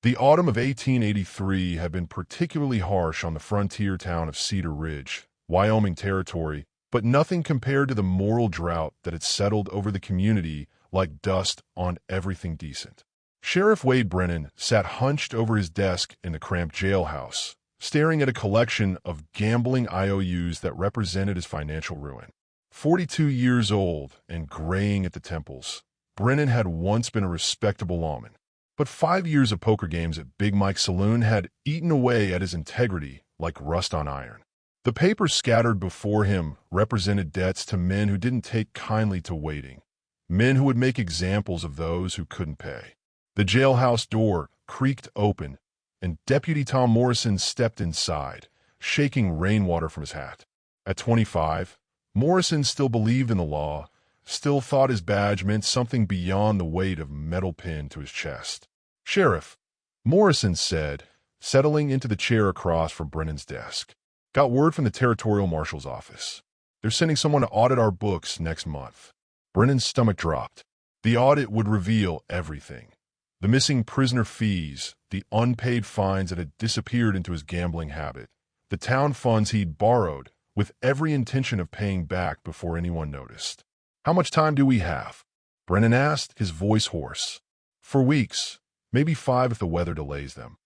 The autumn of 1883 had been particularly harsh on the frontier town of Cedar Ridge, Wyoming Territory, but nothing compared to the moral drought that had settled over the community like dust on everything decent. Sheriff Wade Brennan sat hunched over his desk in the cramped jailhouse, staring at a collection of gambling IOUs that represented his financial ruin. 42 years old and graying at the temples, Brennan had once been a respectable lawman. But 5 years of poker games at Big Mike's Saloon had eaten away at his integrity like rust on iron. The papers scattered before him represented debts to men who didn't take kindly to waiting, men who would make examples of those who couldn't pay. The jailhouse door creaked open, and Deputy Tom Morrison stepped inside, shaking rainwater from his hat. At 25, Morrison still believed in the law, still thought his badge meant something beyond the weight of a metal pin to his chest. "Sheriff," Morrison said, settling into the chair across from Brennan's desk. "Got word from the Territorial Marshal's office. They're sending someone to audit our books next month." Brennan's stomach dropped. The audit would reveal everything. The missing prisoner fees, the unpaid fines that had disappeared into his gambling habit, the town funds he'd borrowed, with every intention of paying back before anyone noticed. "How much time do we have?" Brennan asked, his voice hoarse. "For weeks, maybe 5 if the weather delays them.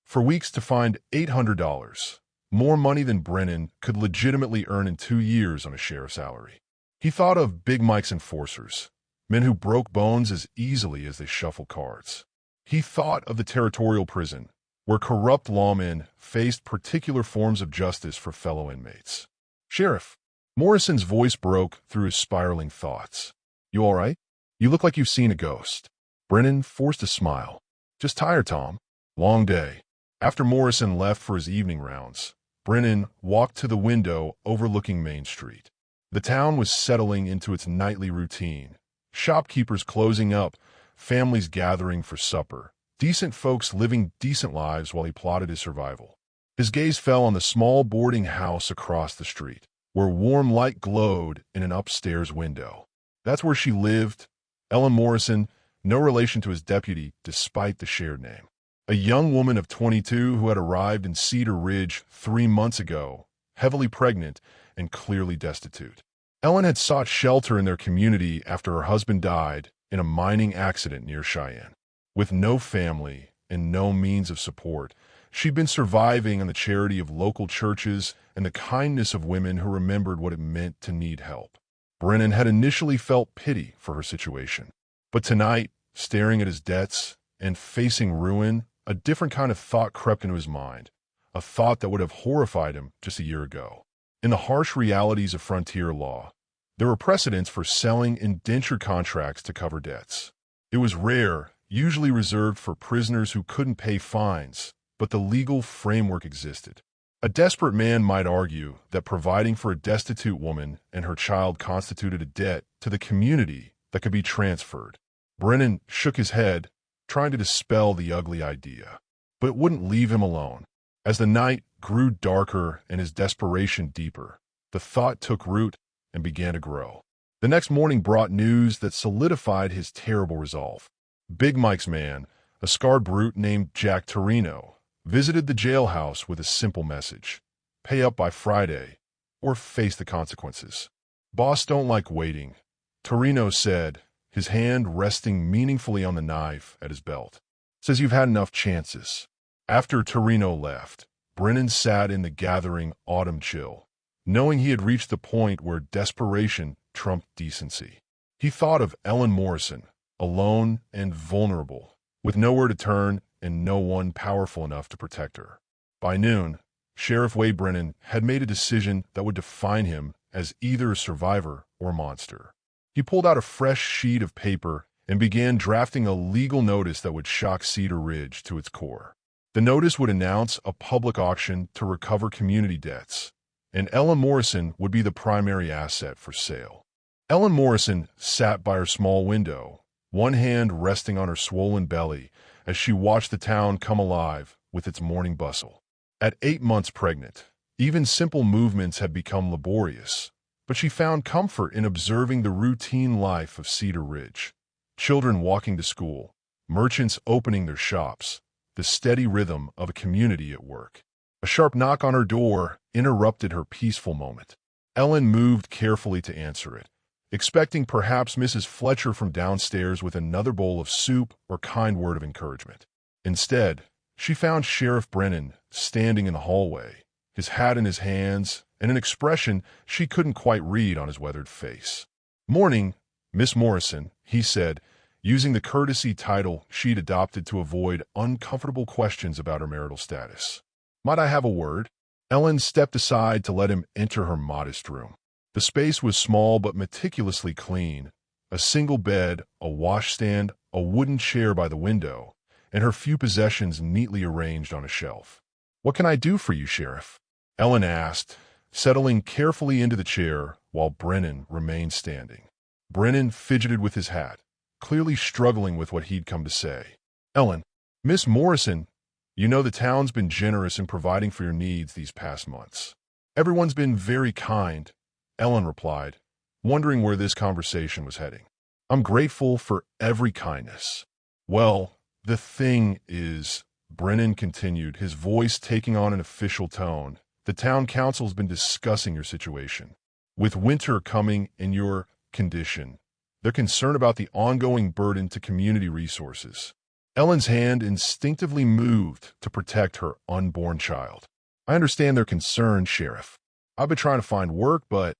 For weeks to find $800, more money than Brennan could legitimately earn in 2 years on a sheriff's salary." He thought of Big Mike's enforcers, men who broke bones as easily as they shuffled cards. He thought of the territorial prison, where corrupt lawmen faced particular forms of justice for fellow inmates. "Sheriff," Morrison's voice broke through his spiraling thoughts. "You all right? You look like you've seen a ghost." Brennan forced a smile. "Just tired, Tom. Long day." After Morrison left for his evening rounds, Brennan walked to the window overlooking Main Street. The town was settling into its nightly routine. Shopkeepers closing up, families gathering for supper, decent folks living decent lives while he plotted his survival. His gaze fell on the small boarding house across the street, where warm light glowed in an upstairs window. That's where she lived, Ellen Morrison, no relation to his deputy despite the shared name. A young woman of 22 who had arrived in Cedar Ridge 3 months ago, heavily pregnant and clearly destitute. Ellen had sought shelter in their community after her husband died in a mining accident near Cheyenne. With no family and no means of support, she'd been surviving on the charity of local churches and the kindness of women who remembered what it meant to need help. Brennan had initially felt pity for her situation. But tonight, staring at his debts and facing ruin, a different kind of thought crept into his mind, a thought that would have horrified him just a year ago. In the harsh realities of frontier law, there were precedents for selling indenture contracts to cover debts. It was rare, usually reserved for prisoners who couldn't pay fines, but the legal framework existed. A desperate man might argue that providing for a destitute woman and her child constituted a debt to the community that could be transferred. Brennan shook his head, trying to dispel the ugly idea, but it wouldn't leave him alone. As the night grew darker and his desperation deeper, the thought took root and began to grow. The next morning brought news that solidified his terrible resolve. Big Mike's man, a scarred brute named Jack Torino, visited the jailhouse with a simple message: pay up by Friday or face the consequences. "Boss don't like waiting," Torino said, his hand resting meaningfully on the knife at his belt. "Says you've had enough chances." After Torino left, Brennan sat in the gathering autumn chill, knowing he had reached the point where desperation trumped decency. He thought of Ellen Morrison, alone and vulnerable, with nowhere to turn and no one powerful enough to protect her. By noon, Sheriff Wade Brennan had made a decision that would define him as either a survivor or a monster. He pulled out a fresh sheet of paper and began drafting a legal notice that would shock Cedar Ridge to its core. The notice would announce a public auction to recover community debts, and Ellen Morrison would be the primary asset for sale. Ellen Morrison sat by her small window, one hand resting on her swollen belly as she watched the town come alive with its morning bustle. At 8 months pregnant, even simple movements had become laborious, but she found comfort in observing the routine life of Cedar Ridge. Children walking to school, merchants opening their shops, the steady rhythm of a community at work. A sharp knock on her door interrupted her peaceful moment. Ellen moved carefully to answer it, expecting perhaps Mrs. Fletcher from downstairs with another bowl of soup or kind word of encouragement. Instead, she found Sheriff Brennan standing in the hallway, his hat in his hands, and an expression she couldn't quite read on his weathered face. "Morning, Miss Morrison," he said, using the courtesy title she'd adopted to avoid uncomfortable questions about her marital status. "Might I have a word?" Ellen stepped aside to let him enter her modest room. The space was small but meticulously clean. A single bed, a washstand, a wooden chair by the window, and her few possessions neatly arranged on a shelf. "What can I do for you, Sheriff?" Ellen asked, settling carefully into the chair while Brennan remained standing. Brennan fidgeted with his hat, clearly struggling with what he'd come to say. "Ellen, Miss Morrison, you know the town's been generous in providing for your needs these past months." "Everyone's been very kind," Ellen replied, wondering where this conversation was heading. "I'm grateful for every kindness." "Well, the thing is," Brennan continued, his voice taking on an official tone, "the town council's been discussing your situation. With winter coming in your condition, they're concerned about the ongoing burden to community resources." Ellen's hand instinctively moved to protect her unborn child. "I understand their concern, Sheriff. I've been trying to find work, but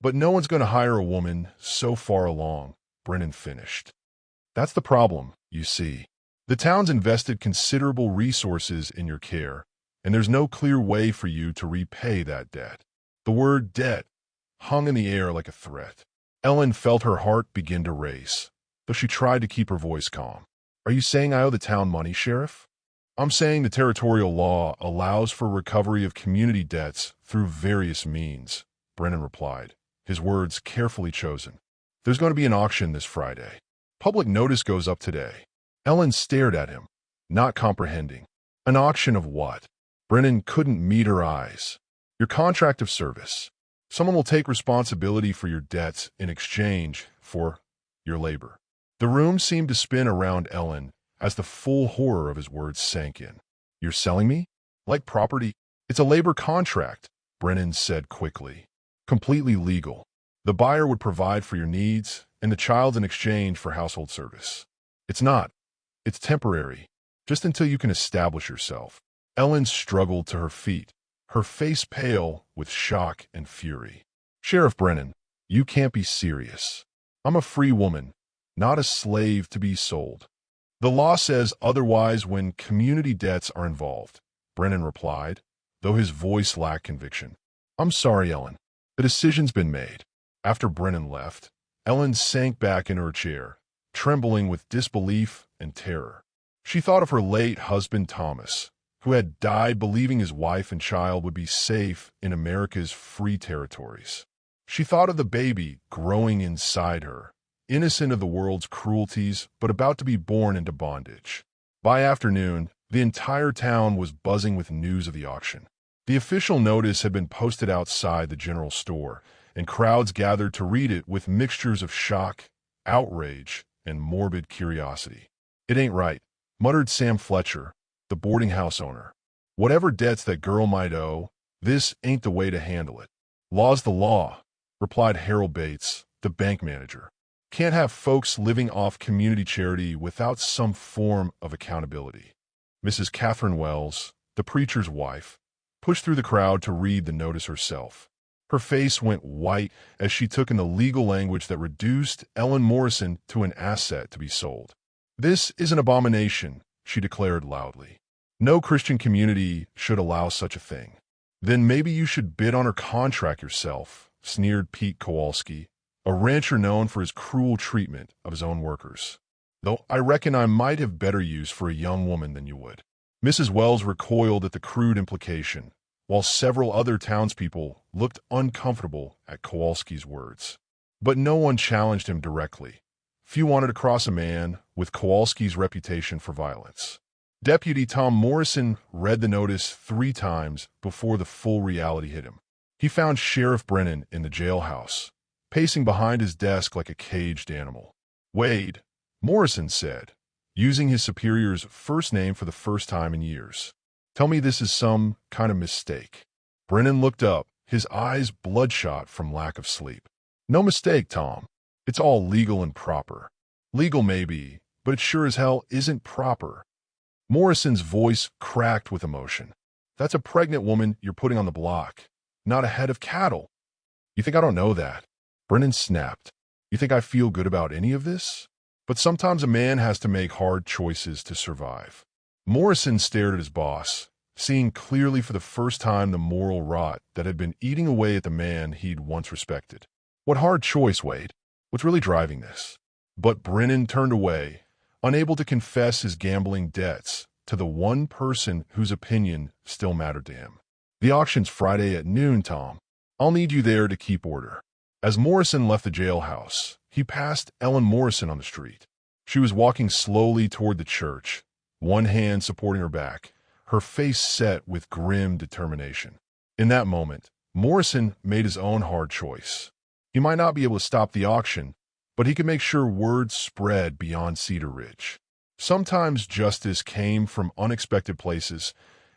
no one's going to hire a woman so far along," Brennan finished. "That's the problem, you see. The town's invested considerable resources in your care, and there's no clear way for you to repay that debt." The word debt hung in the air like a threat. Ellen felt her heart begin to race, though she tried to keep her voice calm. "Are you saying I owe the town money, Sheriff?" "I'm saying the territorial law allows for recovery of community debts through various means," Brennan replied, his words carefully chosen. "There's going to be an auction this Friday. Public notice goes up today." Ellen stared at him, not comprehending. An auction of what? Brennan couldn't meet her eyes. "Your contract of service. Someone will take responsibility for your debts in exchange for your labor." The room seemed to spin around Ellen as the full horror of his words sank in. "You're selling me? Like property?" "It's a labor contract," Brennan said quickly. "Completely legal. The buyer would provide for your needs, and the child's in exchange for household service." "It's not. It's temporary, just until you can establish yourself." Ellen struggled to her feet, her face pale with shock and fury. "Sheriff Brennan, you can't be serious. I'm a free woman, not a slave to be sold." "The law says otherwise when community debts are involved," Brennan replied, though his voice lacked conviction. "I'm sorry, Ellen. The decision's been made." After Brennan left, Ellen sank back in her chair, trembling with disbelief and terror. She thought of her late husband Thomas, who had died believing his wife and child would be safe in America's free territories. She thought of the baby growing inside her, innocent of the world's cruelties but about to be born into bondage. By afternoon, the entire town was buzzing with news of the auction. The official notice had been posted outside the general store, and crowds gathered to read it with mixtures of shock, outrage, and morbid curiosity. "It ain't right," muttered Sam Fletcher, the boarding house owner. "Whatever debts that girl might owe, this ain't the way to handle it." "Law's the law," replied Harold Bates, the bank manager. "Can't have folks living off community charity without some form of accountability." Mrs. Catherine Wells, the preacher's wife, pushed through the crowd to read the notice herself. Her face went white as she took in the legal language that reduced Ellen Morrison to an asset to be sold. "This is an abomination," she declared loudly. "No Christian community should allow such a thing." "Then maybe you should bid on her contract yourself," sneered Pete Kowalski, a rancher known for his cruel treatment of his own workers. "Though I reckon I might have better use for a young woman than you would." Mrs. Wells recoiled at the crude implication, while several other townspeople looked uncomfortable at Kowalski's words. But no one challenged him directly. Few wanted to cross a man with Kowalski's reputation for violence. Deputy Tom Morrison read the notice 3 times before the full reality hit him. He found Sheriff Brennan in the jailhouse, pacing behind his desk like a caged animal. "Wade," Morrison said, using his superior's first name for the first time in years. Tell me this is some kind of mistake. Brennan looked up, his eyes bloodshot from lack of sleep. No mistake, Tom. It's all legal and proper. Legal maybe, but it sure as hell isn't proper. Morrison's voice cracked with emotion. That's a pregnant woman you're putting on the block, not a head of cattle. You think I don't know that? Brennan snapped. You think I feel good about any of this? But sometimes a man has to make hard choices to survive. Morrison stared at his boss, seeing clearly for the first time the moral rot that had been eating away at the man he'd once respected. What hard choice, Wade? What's really driving this? But Brennan turned away, unable to confess his gambling debts to the one person whose opinion still mattered to him. The auction's Friday at noon, Tom. I'll need you there to keep order. As Morrison left the jailhouse, he passed Ellen Morrison on the street. She was walking slowly toward the church, one hand supporting her back, her face set with grim determination. In that moment, Morrison made his own hard choice. He might not be able to stop the auction, but he could make sure word spread beyond Cedar Ridge. Sometimes justice came from unexpected places,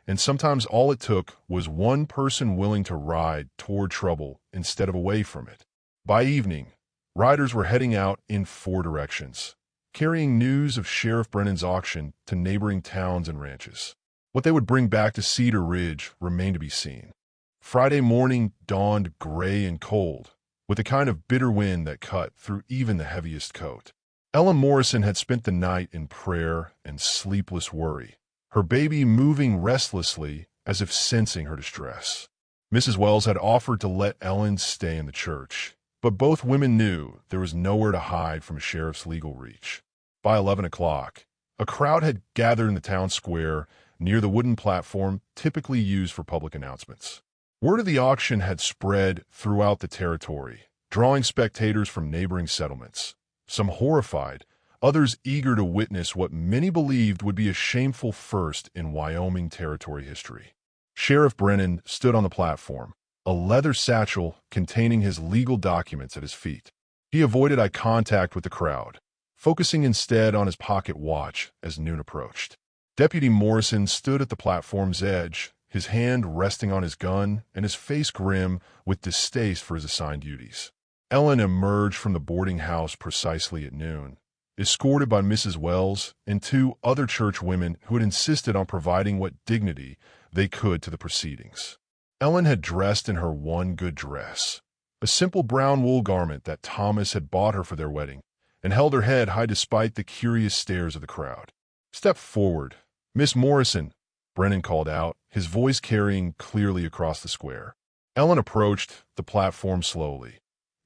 and sometimes all it took was one person willing to ride toward trouble instead of away from it. By evening, riders were heading out in 4 directions, carrying news of Sheriff Brennan's auction to neighboring towns and ranches. What they would bring back to Cedar Ridge remained to be seen. Friday morning dawned gray and cold, with a kind of bitter wind that cut through even the heaviest coat. Ellen Morrison had spent the night in prayer and sleepless worry, her baby moving restlessly as if sensing her distress. Mrs. Wells had offered to let Ellen stay in the church, but both women knew there was nowhere to hide from a sheriff's legal reach. By 11 o'clock, a crowd had gathered in the town square near the wooden platform typically used for public announcements. Word of the auction had spread throughout the territory, drawing spectators from neighboring settlements, some horrified, others eager to witness what many believed would be a shameful first in Wyoming Territory history. Sheriff Brennan stood on the platform, a leather satchel containing his legal documents at his feet. He avoided eye contact with the crowd, focusing instead on his pocket watch as noon approached. Deputy Morrison stood at the platform's edge, his hand resting on his gun and his face grim with distaste for his assigned duties. Ellen emerged from the boarding house precisely at noon, escorted by Mrs. Wells and 2 other church women who had insisted on providing what dignity they could to the proceedings. Ellen had dressed in her one good dress, a simple brown wool garment that Thomas had bought her for their wedding, and held her head high despite the curious stares of the crowd. "Step forward, Miss Morrison," Brennan called out, his voice carrying clearly across the square. Ellen approached the platform slowly,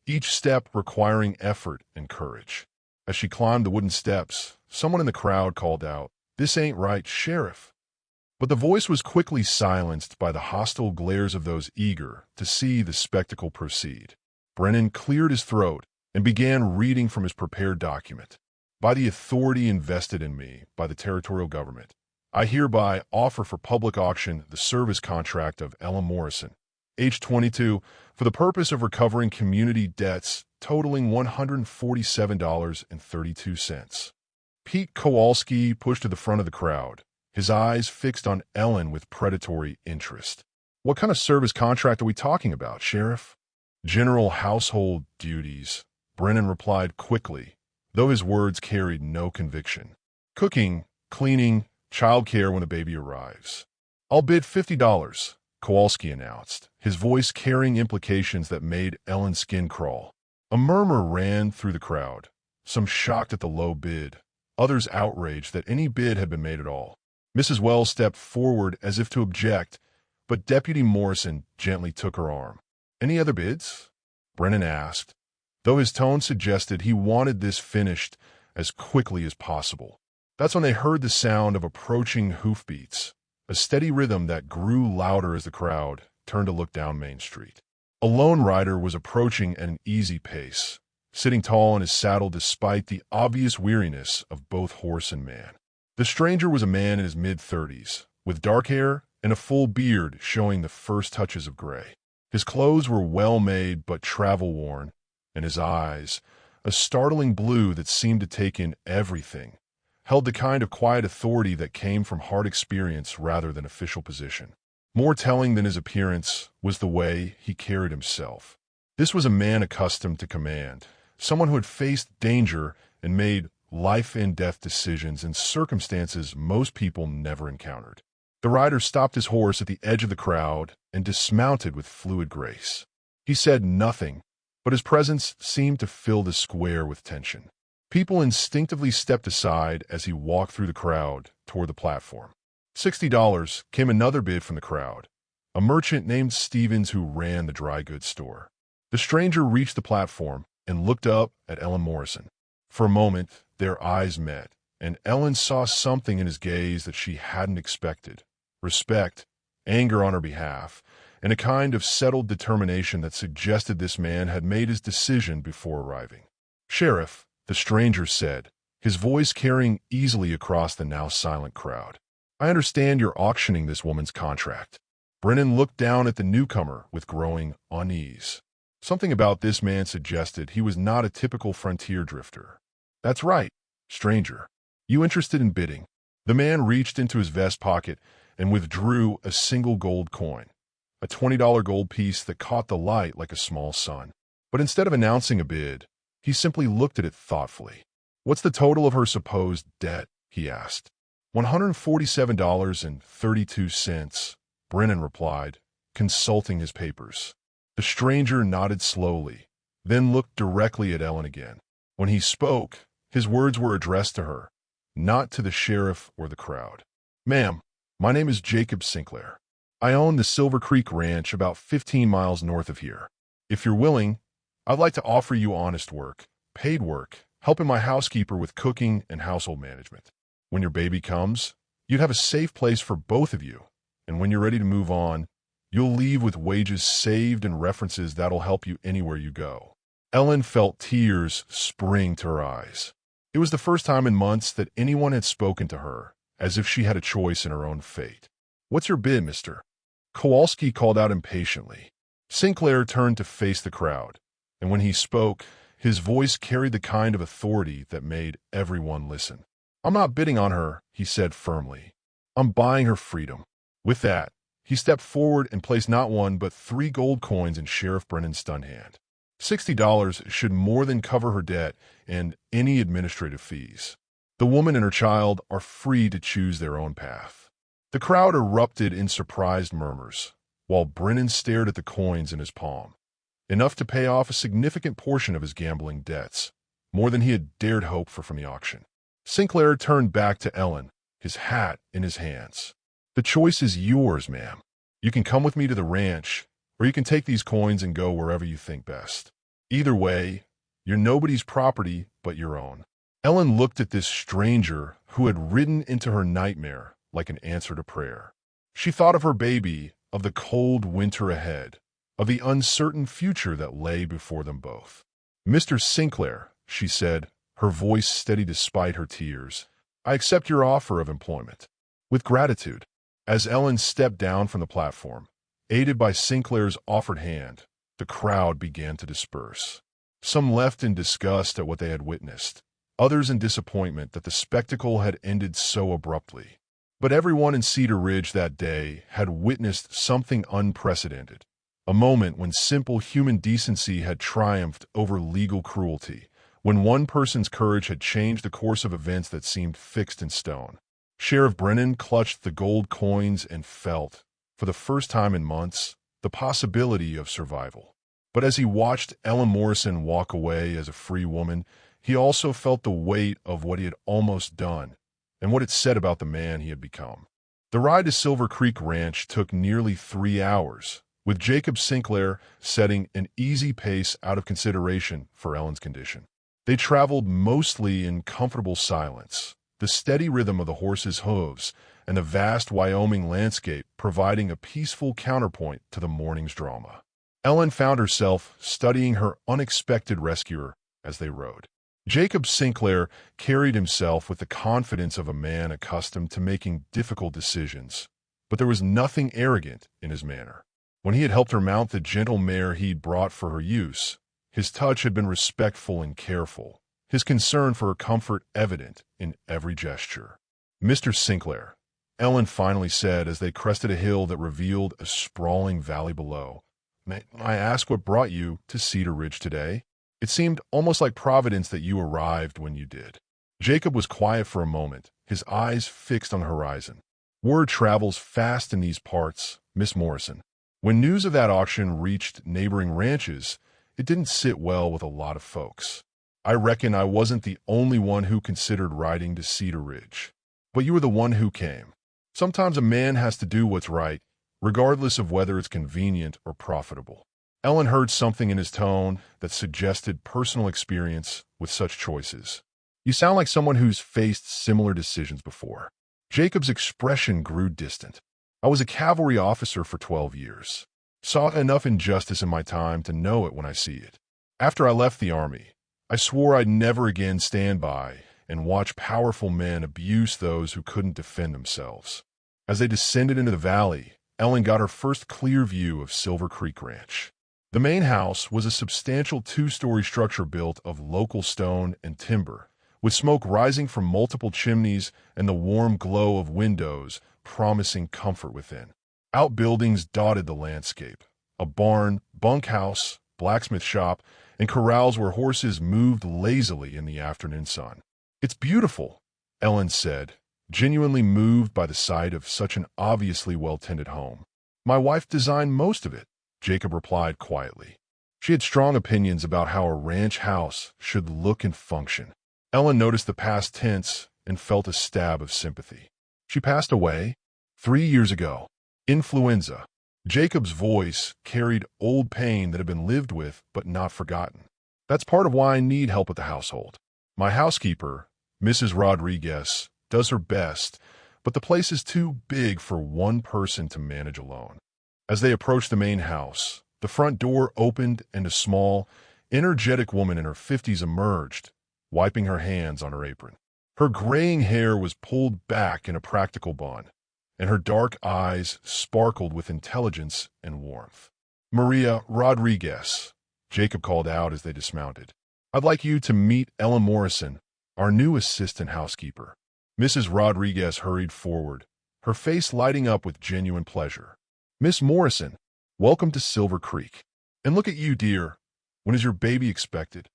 each step requiring effort and courage. As she climbed the wooden steps, someone in the crowd called out, "This ain't right, Sheriff." But the voice was quickly silenced by the hostile glares of those eager to see the spectacle proceed. Brennan cleared his throat and began reading from his prepared document. "By the authority invested in me by the territorial government, I hereby offer for public auction the service contract of Ellen Morrison, age 22, for the purpose of recovering community debts totaling $147.32. Pete Kowalski pushed to the front of the crowd, his eyes fixed on Ellen with predatory interest. "What kind of service contract are we talking about, Sheriff?" "General household duties," Brennan replied quickly, though his words carried no conviction. "Cooking, cleaning, childcare when a baby arrives." "I'll bid $50, Kowalski announced, his voice carrying implications that made Ellen's skin crawl. A murmur ran through the crowd, some shocked at the low bid, others outraged that any bid had been made at all. Mrs. Wells stepped forward as if to object, but Deputy Morrison gently took her arm. "Any other bids?" Brennan asked, though his tone suggested he wanted this finished as quickly as possible. That's when they heard the sound of approaching hoofbeats, a steady rhythm that grew louder as the crowd turned to look down Main Street. A lone rider was approaching at an easy pace, sitting tall in his saddle despite the obvious weariness of both horse and man. The stranger was a man in his mid-30s, with dark hair and a full beard showing the first touches of gray. His clothes were well-made but travel-worn, and his eyes, a startling blue that seemed to take in everything, held the kind of quiet authority that came from hard experience rather than official position. More telling than his appearance was the way he carried himself. This was a man accustomed to command, someone who had faced danger and made life-and-death decisions in circumstances most people never encountered. The rider stopped his horse at the edge of the crowd and dismounted with fluid grace. He said nothing, but his presence seemed to fill the square with tension. People instinctively stepped aside as he walked through the crowd toward the platform. $60 came another bid from the crowd, a merchant named Stevens who ran the dry goods store. The stranger reached the platform and looked up at Ellen Morrison. For a moment, their eyes met, and Ellen saw something in his gaze that she hadn't expected. Respect, anger on her behalf, and a kind of settled determination that suggested this man had made his decision before arriving. "Sheriff," the stranger said, his voice carrying easily across the now silent crowd. "I understand you're auctioning this woman's contract." Brennan looked down at the newcomer with growing unease. Something about this man suggested he was not a typical frontier drifter. "That's right, stranger. You interested in bidding?" The man reached into his vest pocket and withdrew a single gold coin, a $20 gold piece that caught the light like a small sun. But instead of announcing a bid, he simply looked at it thoughtfully. "What's the total of her supposed debt?" he asked. $147.32, Brennan replied, consulting his papers. The stranger nodded slowly, then looked directly at Ellen again. When he spoke, his words were addressed to her, not to the sheriff or the crowd. "Ma'am, my name is Jacob Sinclair. I own the Silver Creek Ranch about 15 miles north of here. If you're willing, I'd like to offer you honest work, paid work, helping my housekeeper with cooking and household management. When your baby comes, you'd have a safe place for both of you, and when you're ready to move on, you'll leave with wages saved and references that'll help you anywhere you go." Ellen felt tears spring to her eyes. It was the first time in months that anyone had spoken to her, as if she had a choice in her own fate. "What's your bid, mister?" Kowalski called out impatiently. Sinclair turned to face the crowd, and when he spoke, his voice carried the kind of authority that made everyone listen. "I'm not bidding on her," he said firmly. "I'm buying her freedom." With that, he stepped forward and placed not one but 3 gold coins in Sheriff Brennan's stun hand. $60 should more than cover her debt and any administrative fees. The woman and her child are free to choose their own path. The crowd erupted in surprised murmurs, while Brennan stared at the coins in his palm, enough to pay off a significant portion of his gambling debts, more than he had dared hope for from the auction. Sinclair turned back to Ellen, his hat in his hands. "The choice is yours, ma'am. You can come with me to the ranch, or you can take these coins and go wherever you think best. Either way, you're nobody's property but your own." Ellen looked at this stranger who had ridden into her nightmare like an answer to prayer. She thought of her baby, of the cold winter ahead, of the uncertain future that lay before them both. "Mr. Sinclair," she said, her voice steady despite her tears, "I accept your offer of employment." "With gratitude." As Ellen stepped down from the platform, aided by Sinclair's offered hand, the crowd began to disperse. Some left in disgust at what they had witnessed, others in disappointment that the spectacle had ended so abruptly. But everyone in Cedar Ridge that day had witnessed something unprecedented, a moment when simple human decency had triumphed over legal cruelty, when one person's courage had changed the course of events that seemed fixed in stone. Sheriff Brennan clutched the gold coins and felt, for the first time in months, the possibility of survival. But as he watched Ellen Morrison walk away as a free woman, he also felt the weight of what he had almost done and what it said about the man he had become. The ride to Silver Creek Ranch took nearly 3 hours, with Jacob Sinclair setting an easy pace out of consideration for Ellen's condition. They traveled mostly in comfortable silence, the steady rhythm of the horse's hooves and the vast Wyoming landscape providing a peaceful counterpoint to the morning's drama. Ellen found herself studying her unexpected rescuer as they rode. Jacob Sinclair carried himself with the confidence of a man accustomed to making difficult decisions, but there was nothing arrogant in his manner. When he had helped her mount the gentle mare he'd brought for her use, his touch had been respectful and careful, his concern for her comfort evident in every gesture. "Mr. Sinclair," Ellen finally said as they crested a hill that revealed a sprawling valley below, "may I ask what brought you to Cedar Ridge today? It seemed almost like Providence that you arrived when you did." Jacob was quiet for a moment, his eyes fixed on the horizon. "Word travels fast in these parts, Miss Morrison. When news of that auction reached neighboring ranches, it didn't sit well with a lot of folks. I reckon I wasn't the only one who considered riding to Cedar Ridge. But you were the one who came. Sometimes a man has to do what's right, regardless of whether it's convenient or profitable." Ellen heard something in his tone that suggested personal experience with such choices. "You sound like someone who's faced similar decisions before." Jacob's expression grew distant. "I was a cavalry officer for 12 years. Saw enough injustice in my time to know it when I see it. After I left the Army, I swore I'd never again stand by and watch powerful men abuse those who couldn't defend themselves." As they descended into the valley, Ellen got her first clear view of Silver Creek Ranch. The main house was a substantial two-story structure built of local stone and timber, with smoke rising from multiple chimneys and the warm glow of windows promising comfort within. Outbuildings dotted the landscape: a barn, bunkhouse, blacksmith shop, and corrals where horses moved lazily in the afternoon sun. "It's beautiful," Ellen said, genuinely moved by the sight of such an obviously well-tended home. "My wife designed most of it," Jacob replied quietly. She had strong opinions about how a ranch house should look and function. Ellen noticed the past tense and felt a stab of sympathy. "She passed away 3 years ago. Influenza." Jacob's voice carried old pain that had been lived with but not forgotten. "That's part of why I need help with the household. My housekeeper, Mrs. Rodriguez, does her best, but the place is too big for one person to manage alone." As they approached the main house, the front door opened and a small, energetic woman in her 50s emerged, wiping her hands on her apron. Her graying hair was pulled back in a practical bun, and her dark eyes sparkled with intelligence and warmth. "Maria Rodriguez," Jacob called out as they dismounted. "I'd like you to meet Ellen Morrison, our new assistant housekeeper." Mrs. Rodriguez hurried forward, her face lighting up with genuine pleasure. "Miss Morrison, welcome to Silver Creek. And look at you, dear. When is your baby expected?"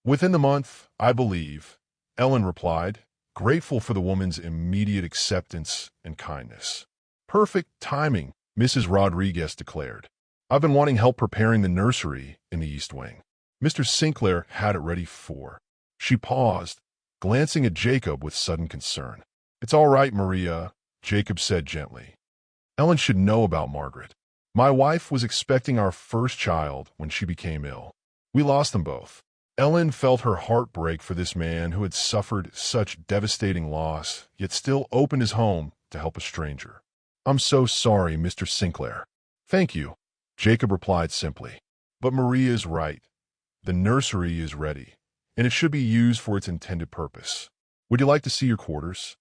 "Within the month, I believe," Ellen replied, grateful for the woman's immediate acceptance and kindness. "Perfect timing," Mrs. Rodriguez declared. "I've been wanting help preparing the nursery in the East Wing. Mr. Sinclair had it ready for." She paused, glancing at Jacob with sudden concern. "It's all right, Maria," Jacob said gently. "Ellen should know about Margaret. My wife was expecting our first child when she became ill. We lost them both." Ellen felt her heart break for this man who had suffered such devastating loss, yet still opened his home to help a stranger. "I'm so sorry, Mr. Sinclair." "Thank you," Jacob replied simply. "But Maria is right. The nursery is ready, and it should be used for its intended purpose. Would you like to see your quarters?"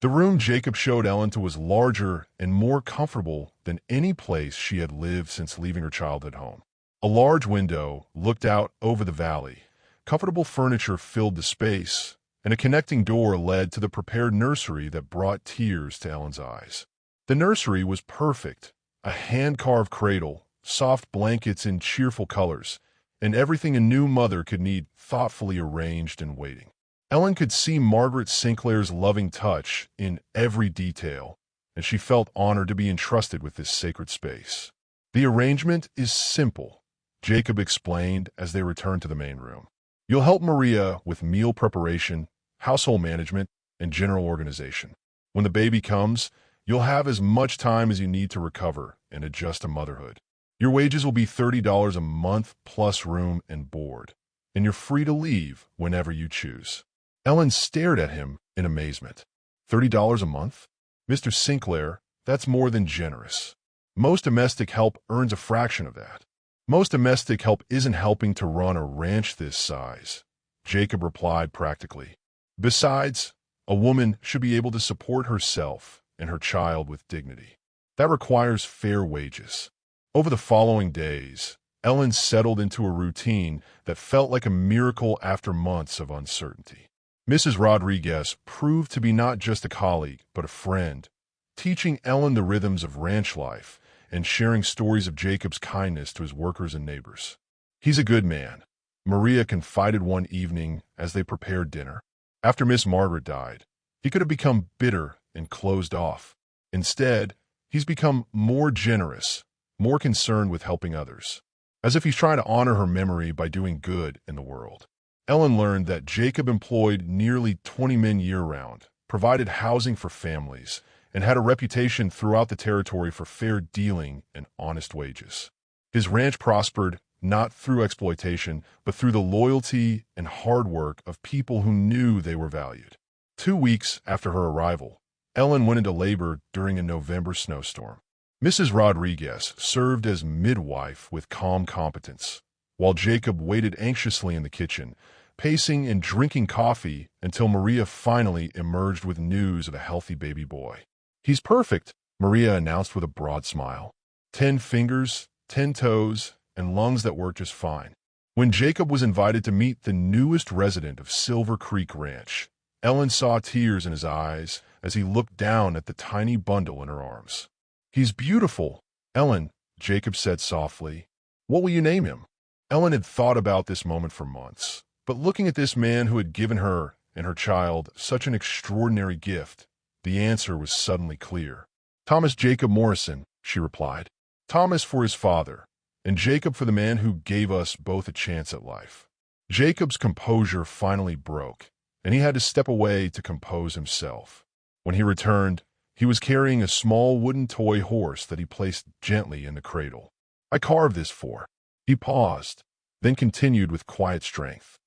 The room Jacob showed Ellen to was larger and more comfortable than any place she had lived since leaving her childhood home. A large window looked out over the valley. Comfortable furniture filled the space, and a connecting door led to the prepared nursery that brought tears to Ellen's eyes. The nursery was perfect: a hand-carved cradle, soft blankets in cheerful colors, and everything a new mother could need thoughtfully arranged and waiting. Ellen could see Margaret Sinclair's loving touch in every detail, and she felt honored to be entrusted with this sacred space. "The arrangement is simple," Jacob explained as they returned to the main room. "You'll help Maria with meal preparation, household management, and general organization. When the baby comes, you'll have as much time as you need to recover and adjust to motherhood. Your wages will be $30 a month plus room and board, and you're free to leave whenever you choose." Ellen stared at him in amazement. $30 a month? Mr. Sinclair, that's more than generous. Most domestic help earns a fraction of that. Most domestic help isn't helping to run a ranch this size, Jacob replied practically. Besides, a woman should be able to support herself and her child with dignity. That requires fair wages. Over the following days, Ellen settled into a routine that felt like a miracle after months of uncertainty. Mrs. Rodriguez proved to be not just a colleague, but a friend, teaching Ellen the rhythms of ranch life and sharing stories of Jacob's kindness to his workers and neighbors. "He's a good man," Maria confided one evening as they prepared dinner. After Miss Margaret died, he could have become bitter and closed off. Instead, he's become more generous, more concerned with helping others, as if he's trying to honor her memory by doing good in the world. Ellen learned that Jacob employed nearly 20 men year-round, provided housing for families, and had a reputation throughout the territory for fair dealing and honest wages. His ranch prospered not through exploitation, but through the loyalty and hard work of people who knew they were valued. 2 weeks after her arrival, Ellen went into labor during a November snowstorm. Mrs. Rodriguez served as midwife with calm competence, while Jacob waited anxiously in the kitchen, pacing and drinking coffee until Maria finally emerged with news of a healthy baby boy. "He's perfect," Maria announced with a broad smile. 10 fingers, 10 toes, and lungs that work just fine. When Jacob was invited to meet the newest resident of Silver Creek Ranch, Ellen saw tears in his eyes as he looked down at the tiny bundle in her arms. "He's beautiful, Ellen," Jacob said softly. "What will you name him?" Ellen had thought about this moment for months, but looking at this man who had given her and her child such an extraordinary gift, the answer was suddenly clear. "Thomas Jacob Morrison," she replied. "Thomas for his father, and Jacob for the man who gave us both a chance at life." Jacob's composure finally broke, and he had to step away to compose himself. When he returned, he was carrying a small wooden toy horse that he placed gently in the cradle. "I carved this for—" He paused, then continued with quiet strength.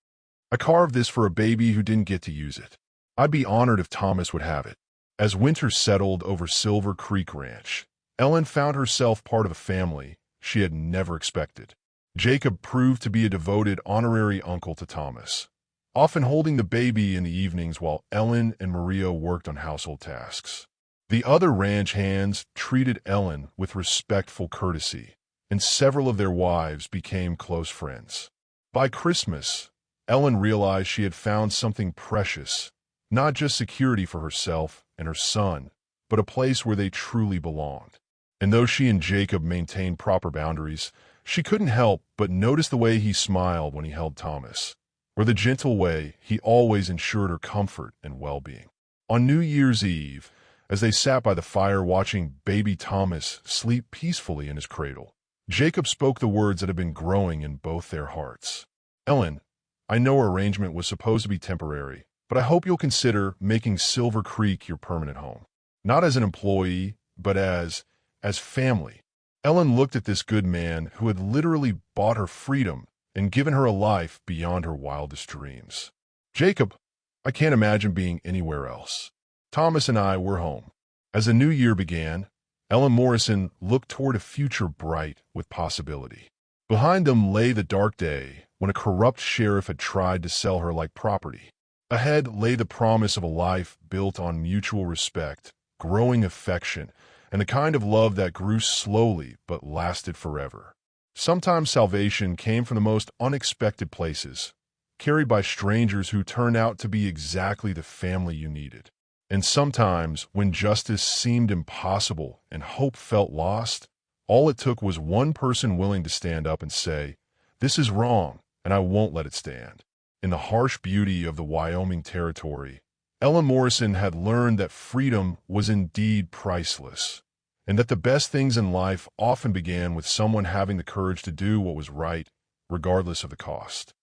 "I carved this for a baby who didn't get to use it. I'd be honored if Thomas would have it." As winter settled over Silver Creek Ranch, Ellen found herself part of a family she had never expected. Jacob proved to be a devoted honorary uncle to Thomas, often holding the baby in the evenings while Ellen and Maria worked on household tasks. The other ranch hands treated Ellen with respectful courtesy, and several of their wives became close friends. By Christmas, Ellen realized she had found something precious, not just security for herself and her son, but a place where they truly belonged. And though she and Jacob maintained proper boundaries, she couldn't help but notice the way he smiled when he held Thomas, or the gentle way he always ensured her comfort and well-being. On New Year's Eve, as they sat by the fire watching baby Thomas sleep peacefully in his cradle, Jacob spoke the words that had been growing in both their hearts. "Ellen, I know our arrangement was supposed to be temporary, but I hope you'll consider making Silver Creek your permanent home. Not as an employee, but as family." Ellen looked at this good man who had literally bought her freedom and given her a life beyond her wildest dreams. "Jacob, I can't imagine being anywhere else. Thomas and I were home." As the new year began, Ellen Morrison looked toward a future bright with possibility. Behind them lay the dark day when a corrupt sheriff had tried to sell her like property. Ahead lay the promise of a life built on mutual respect, growing affection, and the kind of love that grew slowly but lasted forever. Sometimes salvation came from the most unexpected places, carried by strangers who turned out to be exactly the family you needed. And sometimes, when justice seemed impossible and hope felt lost, all it took was one person willing to stand up and say, "This is wrong, and I won't let it stand." In the harsh beauty of the Wyoming Territory, Ellen Morrison had learned that freedom was indeed priceless, and that the best things in life often began with someone having the courage to do what was right, regardless of the cost.